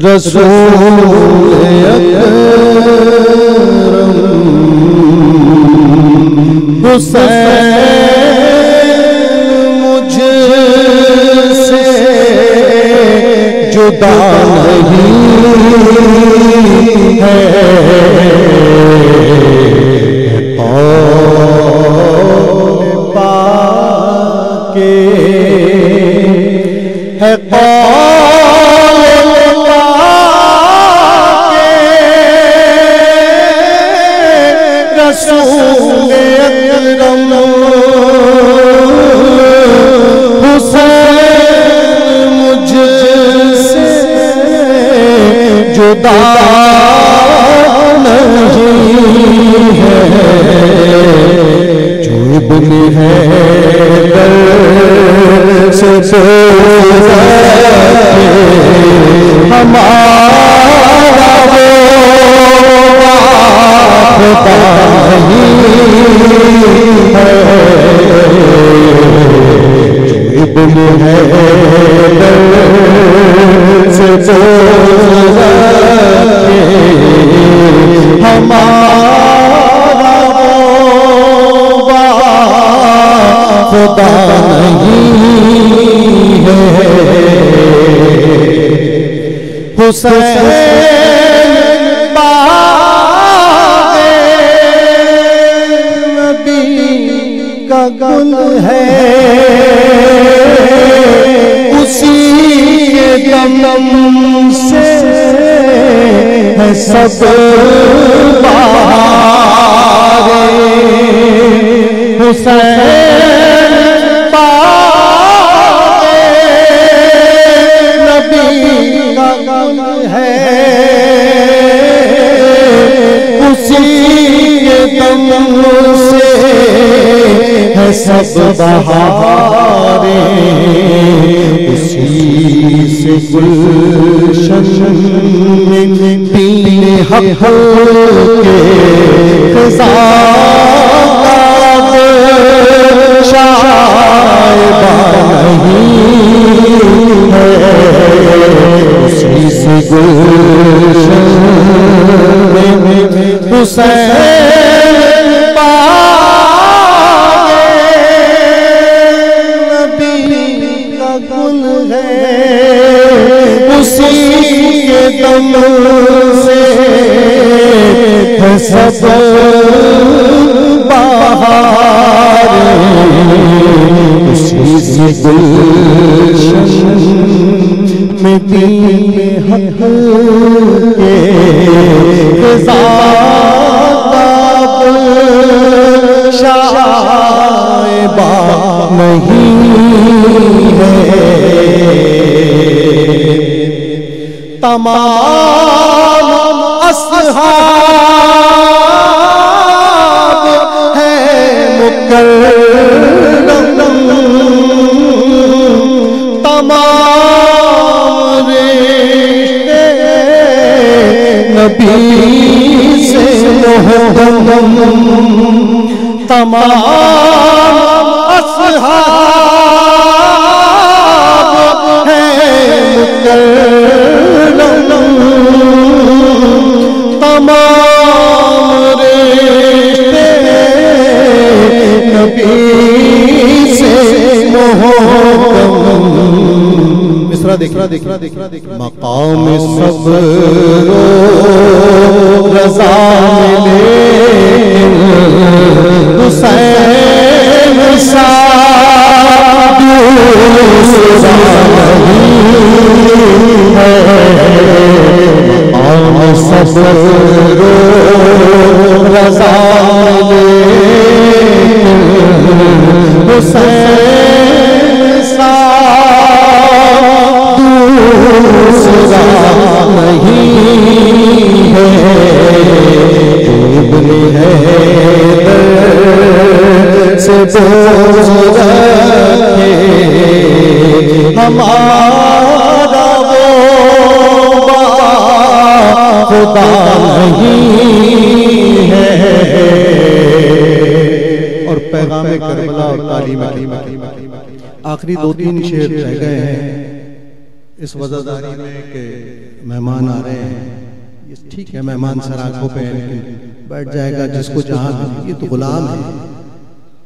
رسول اکرم حسین مجھ سے جدا نہیں ہے، قول پاک ہے رسول اکرم حسین مجھ سے جدا نہیں ہے، جو ابن حیدر سے ہمارا خدا ابن حیدر سے ہمارا خدا نہیں ہے، حسین باغ نبی کا گل ہے، اسی کے دم سے ہے سب بہاریں، حسین باغ نبی کا گل ہے، اسی کے دم سے ہے سب بہاریں، اسی سے گلشن میں تین حق کے خزان شائبہ نہیں ہے، اسی سے گلشن میں حسین باغ نبی کا گل ہے، اسی کے دم سے ہے سب بہاریں، اسی سے گلشن میں تین حق کے خزان شائبہ نہیں ہے، تمام اصحاب ہیں مکرم، تمام رشتے نبی سے محرم، تمام اصحاب ہیں مکرم، تمام رشتے نبی سے محرم، مصرع دیکھ مقام صبر و رضا ملے حسین سا دوسرا نہیں ہے، مقام صبر و رضا ملے حسین سا دوسرا نہیں ہے، ابن حیدر سے بوجھ رکھے ہمارا وہ خدا نہیں ہے، اور پیغام کربلا اور تعلیم آخری دو تین شعر رہ گئے ہیں، اس وزاداری میں کہ مہمان آ رہے ہیں، یہ ٹھیک ہے مہمان سراغوں پہ لیکن بیٹھ جائے گا جس کو جہاں بھی، یہ تو غلام ہے.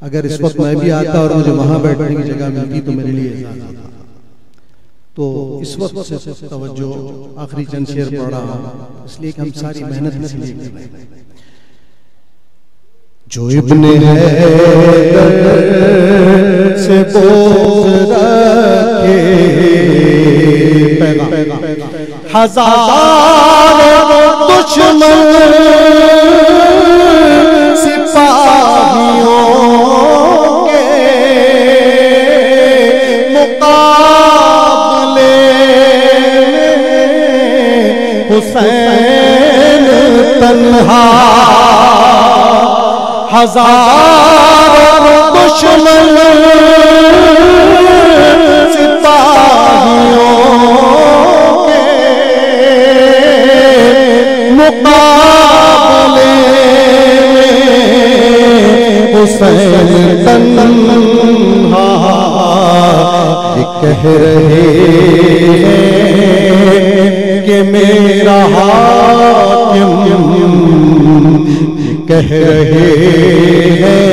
اگر اس وقت میں بھی آتا اور مجھے وہاں بیٹھنے کی جگہ ملتی تو میرے لیے اعزاز ہوتا. تو اس وقت سے توجہ آخری چند شعر پڑھ رہا ہوں، اس لیے کہ ہم ساری محنت اس لیے کر رہے ہیں. جو ابن حیدر سے بغض رکھے ہزار دشمن سپاہیوں کے مقابلے حسین تنہا ہزار دشمن سپاہیوں کے مقابلے حسین تنہا یہ کہہ رہے ہیں کہ میرا حاکم، کہہ رہے ہیں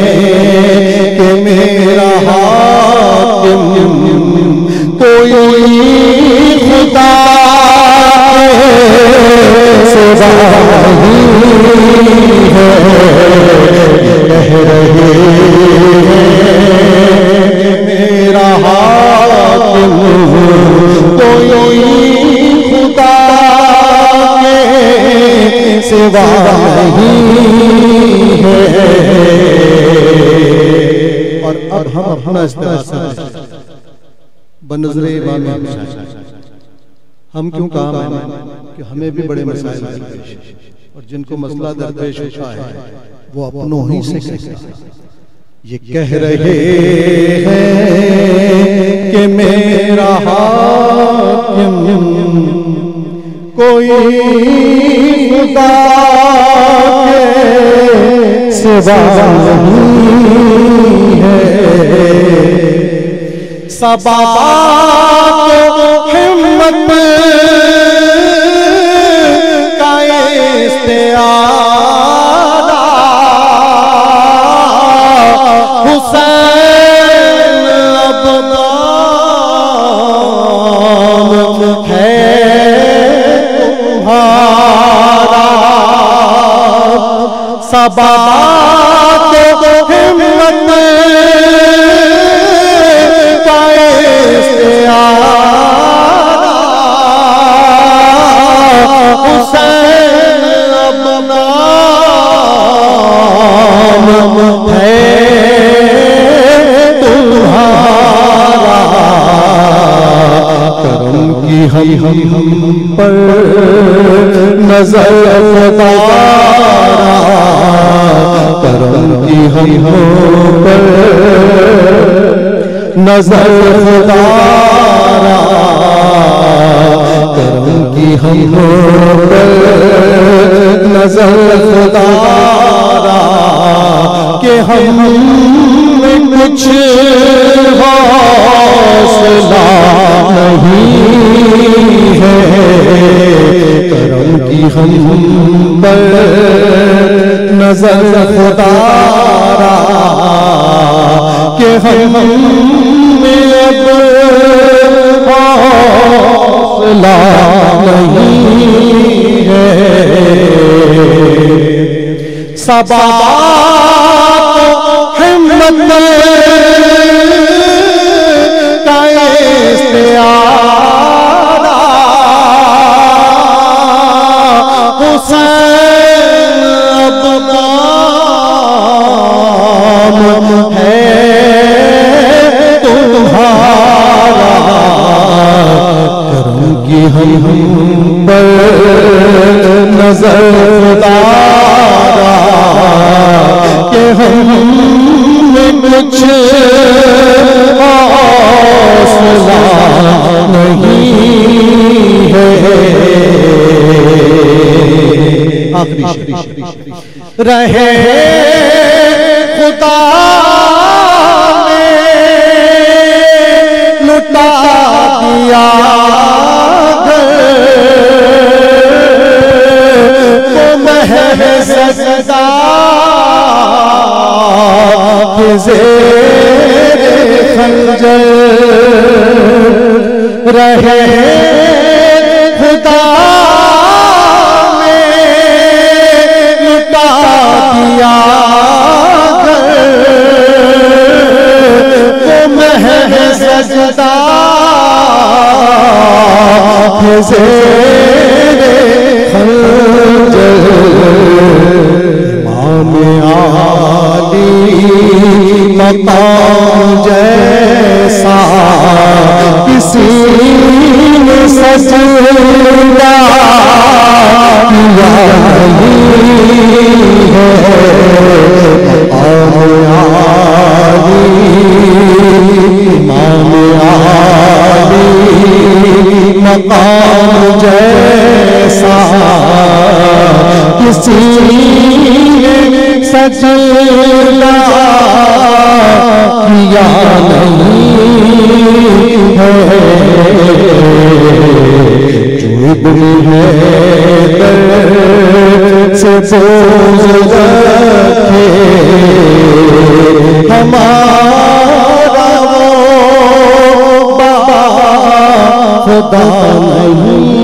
کہ میرا حاکم کوئی خدا سوا نہیں ہے. کہہ رہے ہیں کہ میرا حاکم کوئی خدا کے سوا نہیں ہے. اور اب ہم اپنا استغاثہ بنظر امام ہم کیوں کام ہے کہ ہمیں بھی بڑے مسائل درپیش ہیں، اور جن کو مسئلہ درپیش ہوتا ہے وہ اپنوں ہی سے کہتے ہیں. یہ کہہ رہے ہیں کہ میرا حاکم کوئی خدا کے سوا نہیں ہے. سبابات ہمت کا استعارہ حسین اب نام ہے تمہارا. سبابات ہمت کا استعارہ حسین اب نام ہے تمہارا. کرم کی ہم پر نظر فتارا، کرم کی ہم پر نظر فتارا، کرم کی ہم پر نظر فتارا کہ ہم میں کچھ حوصلہ نہیں ہے. کرم کی ہم پر نظر فتارا کہ ہم میں اب حوصلہ نہیں ہے. سبابات ہمت کا استعارہ حسین اب نام ہے تمہارا. کرم کی ہم پر نظر فتارا کہ ہم میں کچھ حوصلہ نہیں ہے. آخری رہے خدا نے لٹا دیا زیر خنجر رہے خدا میں لٹا دیا وہ محض سجدہ زیر خنجر امام عالی مقام جیسا کسی نے سجدہ کیا نہیں ہے امام عالی امام عالی مقام جیسا کسی نے سجدہ کیا نہیں ہے جو ابن حیدر سے بغض رکھے ہمارا وہ خدا نہیں